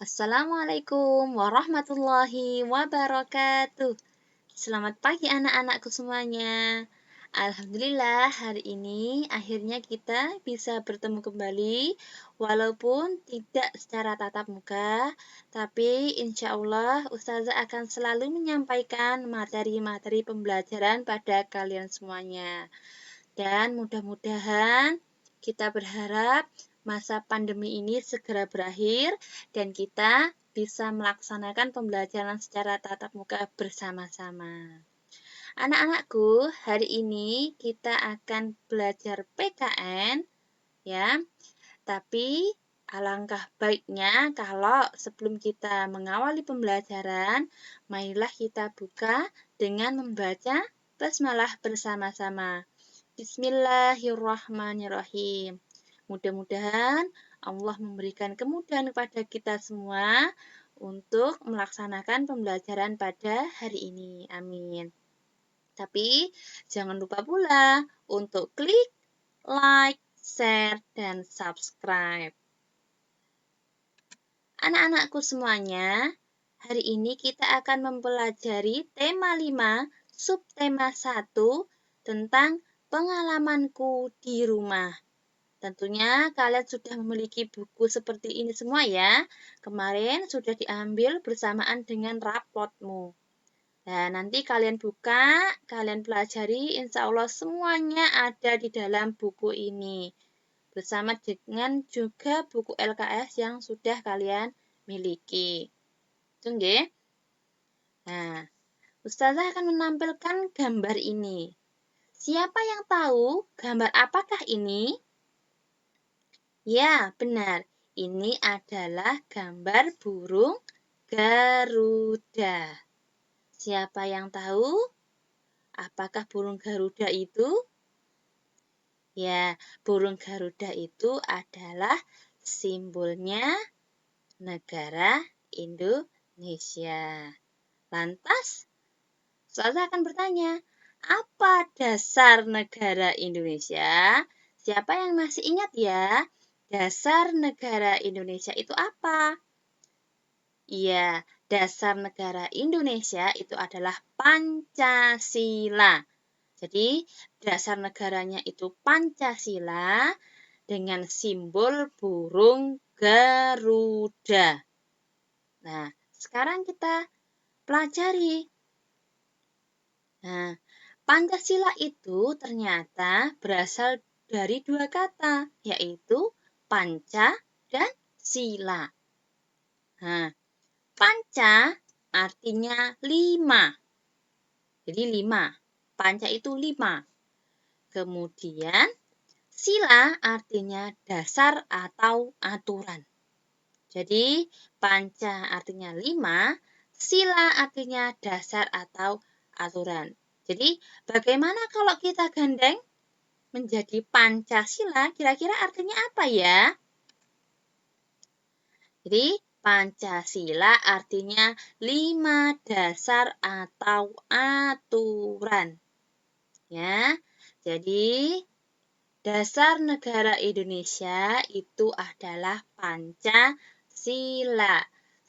Assalamualaikum warahmatullahi wabarakatuh. Selamat pagi anak-anakku semuanya. Alhamdulillah hari ini akhirnya kita bisa bertemu kembali walaupun tidak secara tatap muka, tapi insya Allah Ustazah akan selalu menyampaikan materi-materi pembelajaran pada kalian semuanya. Dan mudah-mudahan kita berharap masa pandemi ini segera berakhir dan kita bisa melaksanakan pembelajaran secara tatap muka bersama-sama. Anak-anakku, hari ini kita akan belajar PKN ya. Tapi alangkah baiknya kalau sebelum kita mengawali pembelajaran, marilah kita buka dengan membaca basmalah bersama-sama. Bismillahirrahmanirrahim. Mudah-mudahan Allah memberikan kemudahan kepada kita semua untuk melaksanakan pembelajaran pada hari ini. Amin. Tapi jangan lupa pula untuk klik like, share, dan subscribe. Anak-anakku semuanya, hari ini kita akan mempelajari tema 5, subtema 1 tentang pengalamanku di rumah. Tentunya kalian sudah memiliki buku seperti ini semua ya. Kemarin sudah diambil bersamaan dengan rapotmu. Nah, nanti kalian buka, kalian pelajari, insya Allah semuanya ada di dalam buku ini. Bersama dengan juga buku LKS yang sudah kalian miliki. Tunggu. Nah, Ustazah akan menampilkan gambar ini. Siapa yang tahu gambar apakah ini? Ya, benar. Ini adalah gambar burung Garuda. Siapa yang tahu? Apakah burung Garuda itu? Ya, burung Garuda itu adalah simbolnya negara Indonesia. Lantas, saya akan bertanya, apa dasar negara Indonesia? Siapa yang masih ingat ya? Dasar negara Indonesia itu apa? Iya, dasar negara Indonesia itu adalah Pancasila. Jadi, dasar negaranya itu Pancasila dengan simbol burung Garuda. Nah, sekarang kita pelajari. Nah, Pancasila itu ternyata berasal dari dua kata, yaitu panca dan sila. Nah, panca artinya 5. Jadi 5. Panca itu 5. Kemudian sila artinya dasar atau aturan. Jadi panca artinya 5, sila artinya dasar atau aturan. Jadi bagaimana kalau kita gandeng menjadi Pancasila? Kira-kira artinya apa ya? Jadi Pancasila artinya 5 dasar atau aturan. Ya. Jadi dasar negara Indonesia itu adalah Pancasila.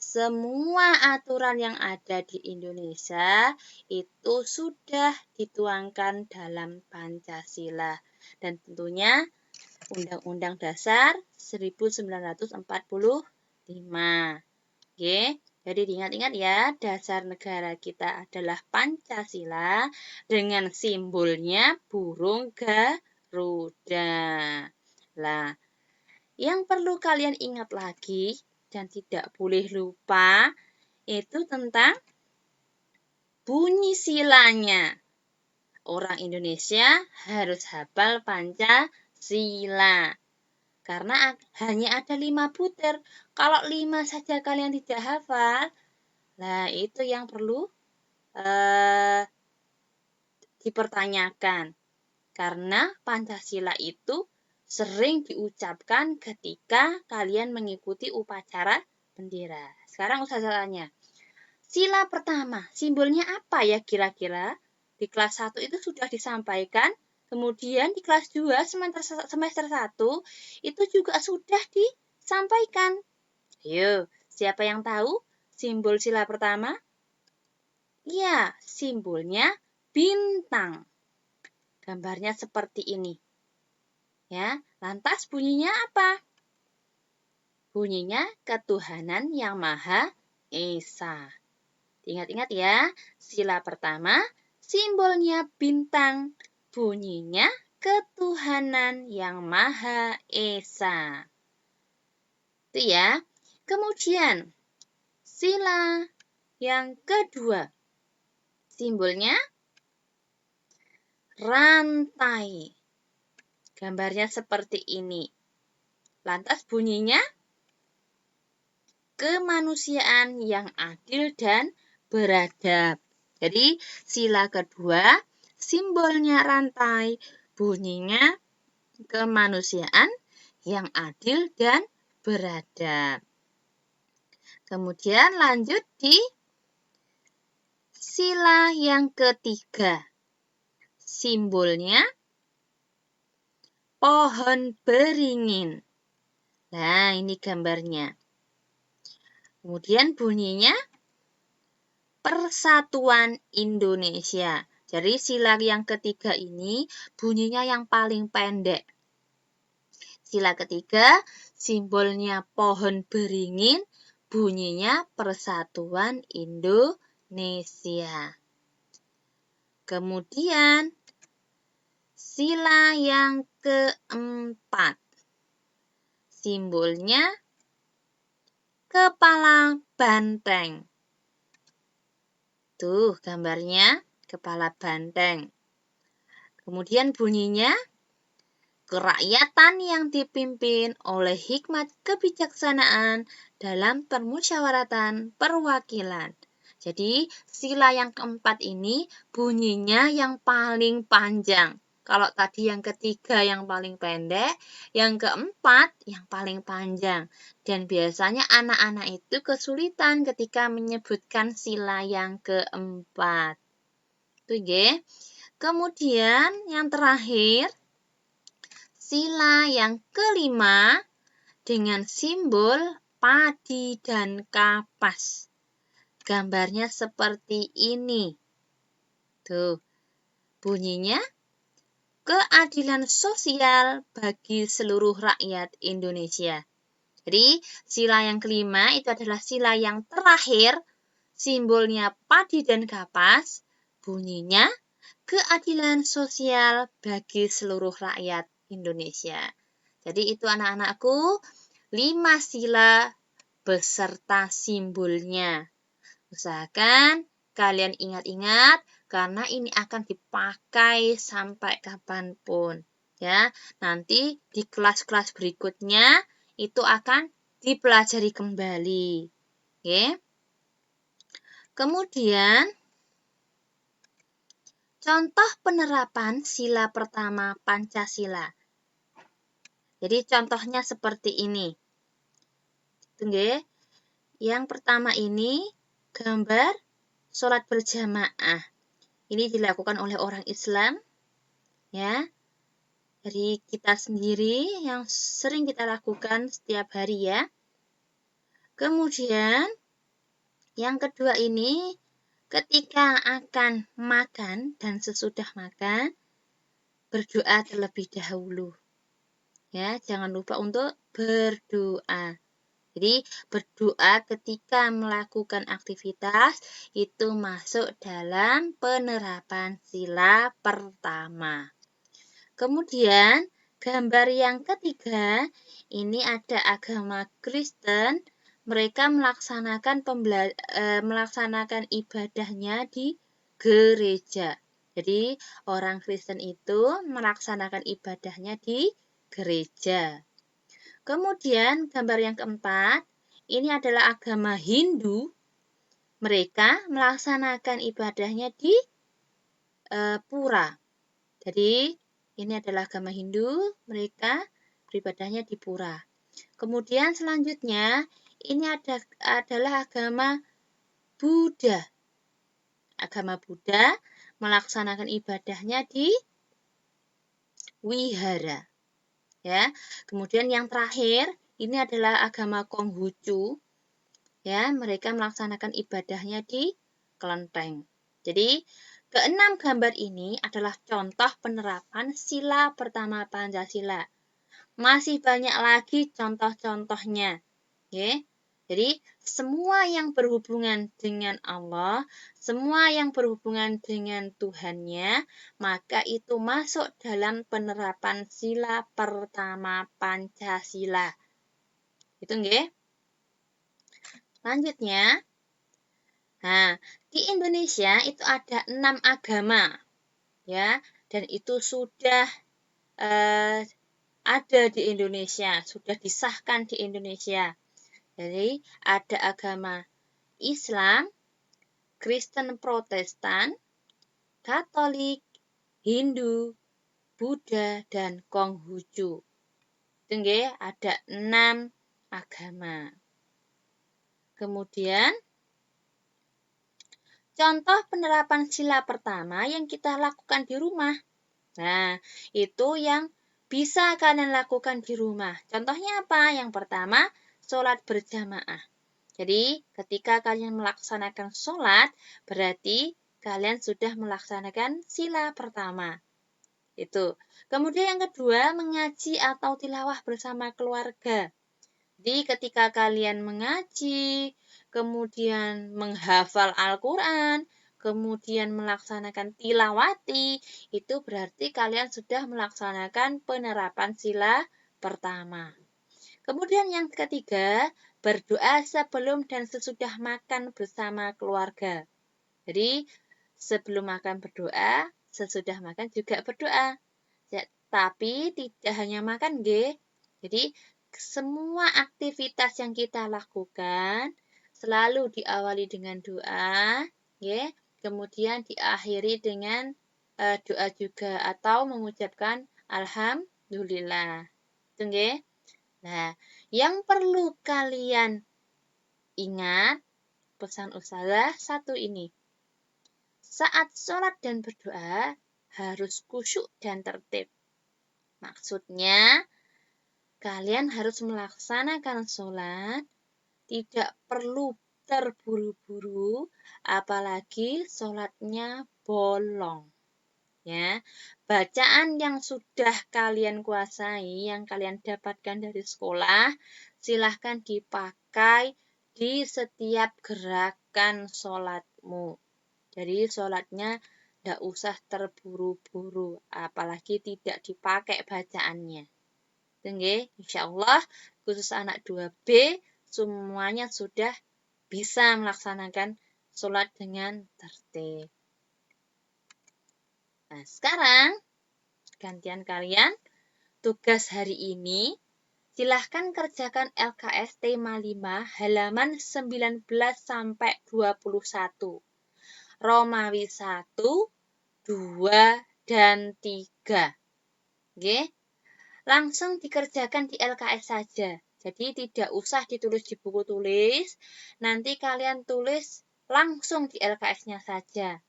Semua aturan yang ada di Indonesia itu sudah dituangkan dalam Pancasila. Dan tentunya Undang-Undang Dasar 1945. Oke, jadi diingat-ingat ya, dasar negara kita adalah Pancasila dengan simbolnya burung Garuda. Nah, yang perlu kalian ingat lagi dan tidak boleh lupa itu tentang bunyi silanya. Orang Indonesia harus hafal Pancasila. Karena hanya ada 5 butir. Kalau 5 saja kalian tidak hafal, nah itu yang perlu dipertanyakan. Karena Pancasila itu sering diucapkan ketika kalian mengikuti upacara bendera. Sekarang Ustazah tanya, sila pertama, simbolnya apa ya kira-kira? Di kelas 1 itu sudah disampaikan, kemudian di kelas 2 semester 1 itu juga sudah disampaikan. Ayo, Siapa yang tahu simbol sila pertama? Ya, simbolnya bintang. Gambarnya seperti ini. Ya, lantas bunyinya apa? Bunyinya ketuhanan yang Maha Esa. Ingat-ingat ya, sila pertama simbolnya bintang, bunyinya ketuhanan yang Maha Esa. Itu ya. Kemudian sila yang kedua, simbolnya rantai. Gambarnya seperti ini. Lantas bunyinya kemanusiaan yang adil dan beradab. Jadi sila kedua, simbolnya rantai, bunyinya kemanusiaan yang adil dan beradab. Kemudian lanjut di sila yang ketiga. Simbolnya pohon beringin. Nah, ini gambarnya. Kemudian bunyinya Persatuan Indonesia. Jadi sila yang ketiga ini bunyinya yang paling pendek. Sila ketiga, simbolnya pohon beringin, bunyinya Persatuan Indonesia. Kemudian sila yang keempat, simbolnya kepala banteng. Tuh gambarnya kepala banteng. Kemudian bunyinya kerakyatan yang dipimpin oleh hikmat kebijaksanaan dalam permusyawaratan perwakilan. Jadi sila yang keempat ini bunyinya yang paling panjang. Kalau tadi yang ketiga yang paling pendek, yang keempat yang paling panjang. Dan biasanya anak-anak itu kesulitan ketika menyebutkan sila yang keempat. Tuh ya. Kemudian yang terakhir, sila yang kelima dengan simbol padi dan kapas. Gambarnya seperti ini. Tuh, bunyinya keadilan sosial bagi seluruh rakyat Indonesia. Jadi, sila yang kelima itu adalah sila yang terakhir, simbolnya padi dan kapas, bunyinya keadilan sosial bagi seluruh rakyat Indonesia. Jadi itu anak-anakku, 5 sila beserta simbolnya. Usahakan kalian ingat-ingat karena ini akan dipakai sampai kapanpun. Ya, nanti di kelas-kelas berikutnya itu akan dipelajari kembali. Oke. Kemudian contoh penerapan sila pertama Pancasila. Jadi contohnya seperti ini. Tunggu. Yang pertama ini gambar sholat berjamaah. Ini dilakukan oleh orang Islam, ya. Dari kita sendiri yang sering kita lakukan setiap hari ya. Kemudian yang kedua ini ketika akan makan dan sesudah makan berdoa terlebih dahulu. Ya, jangan lupa untuk berdoa. Jadi berdoa ketika melakukan aktivitas itu masuk dalam penerapan sila pertama. Kemudian gambar yang ketiga, ini ada agama Kristen, mereka melaksanakan ibadahnya di gereja. Jadi orang Kristen itu melaksanakan ibadahnya di gereja. Kemudian gambar yang keempat, ini adalah agama Hindu. Mereka melaksanakan ibadahnya di pura. Jadi ini adalah agama Hindu, mereka beribadahnya di pura. Kemudian selanjutnya, ini adalah agama Buddha. Agama Buddha melaksanakan ibadahnya di wihara. Ya. Kemudian yang terakhir, ini adalah agama Konghucu. Ya, mereka melaksanakan ibadahnya di kelenteng. Jadi, keenam gambar ini adalah contoh penerapan sila pertama Pancasila. Masih banyak lagi contoh-contohnya. Oke. Jadi, semua yang berhubungan dengan Allah, semua yang berhubungan dengan Tuhannya, maka itu masuk dalam penerapan sila pertama Pancasila. Itu nggih. Lanjutnya, nah, di Indonesia itu ada 6 agama, ya, dan itu sudah ada di Indonesia, sudah disahkan di Indonesia. Jadi ada agama Islam, Kristen Protestan, Katolik, Hindu, Buddha, dan Konghucu. Itu nggih, ada 6 agama. Kemudian contoh penerapan sila pertama yang kita lakukan di rumah. Nah, itu yang bisa kalian lakukan di rumah. Contohnya apa? Yang pertama, sholat berjamaah. Jadi, ketika kalian melaksanakan sholat, berarti kalian sudah melaksanakan sila pertama. Itu. Kemudian yang kedua, mengaji atau tilawah bersama keluarga. Jadi, ketika kalian mengaji, kemudian menghafal Al-Quran, kemudian melaksanakan tilawati, itu berarti kalian sudah melaksanakan penerapan sila pertama. Kemudian yang ketiga, berdoa sebelum dan sesudah makan bersama keluarga. Jadi, sebelum makan berdoa, sesudah makan juga berdoa. Ya, tapi tidak hanya makan, nggih. Jadi, semua aktivitas yang kita lakukan selalu diawali dengan doa, ya. Kemudian diakhiri dengan doa juga atau mengucapkan alhamdulillah. Itu nggih. Nah, yang perlu kalian ingat pesan ustazah satu ini. Saat sholat dan berdoa harus khusyuk dan tertib. Maksudnya, kalian harus melaksanakan sholat, tidak perlu terburu-buru, apalagi sholatnya bolong. Ya, bacaan yang sudah kalian kuasai, yang kalian dapatkan dari sekolah, silahkan dipakai di setiap gerakan sholatmu. Jadi sholatnya tidak usah terburu-buru, apalagi tidak dipakai bacaannya. Oke, insya Allah khusus anak 2B semuanya sudah bisa melaksanakan sholat dengan tertib. Nah, sekarang gantian kalian, tugas hari ini silahkan kerjakan LKS tema 5 halaman 19 sampai 21. Romawi 1, 2, dan 3. Oke? Langsung dikerjakan di LKS saja. Jadi tidak usah ditulis di buku tulis, nanti kalian tulis langsung di LKS-nya saja.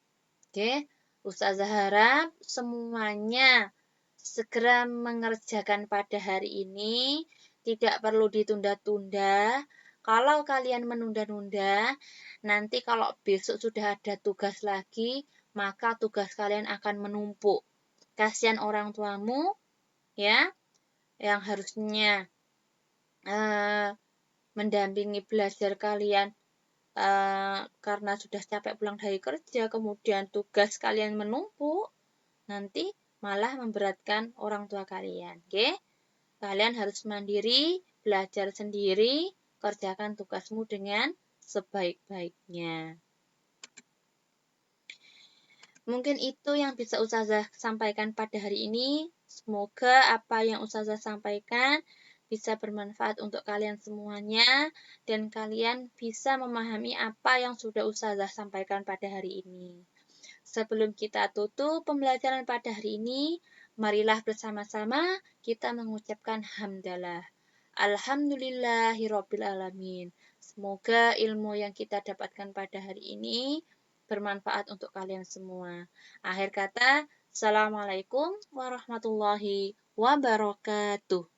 Oke? Ustazah harap semuanya segera mengerjakan pada hari ini, tidak perlu ditunda-tunda. Kalau kalian menunda-nunda, nanti kalau besok sudah ada tugas lagi, maka tugas kalian akan menumpuk. Kasihan orang tuamu, ya, yang harusnya mendampingi belajar kalian karena sudah capek pulang dari kerja, kemudian tugas kalian menumpuk, nanti malah memberatkan orang tua kalian. Oke? Kalian harus mandiri, belajar sendiri, kerjakan tugasmu dengan sebaik-baiknya. Mungkin itu yang bisa Ustazah sampaikan pada hari ini. Semoga apa yang Ustazah sampaikan bisa bermanfaat untuk kalian semuanya dan kalian bisa memahami apa yang sudah Ustazah sampaikan pada hari ini. Sebelum kita tutup pembelajaran pada hari ini, marilah bersama-sama kita mengucapkan hamdalah. Alhamdulillahirabbil alamin. Semoga ilmu yang kita dapatkan pada hari ini bermanfaat untuk kalian semua. Akhir kata, Assalamualaikum warahmatullahi wabarakatuh.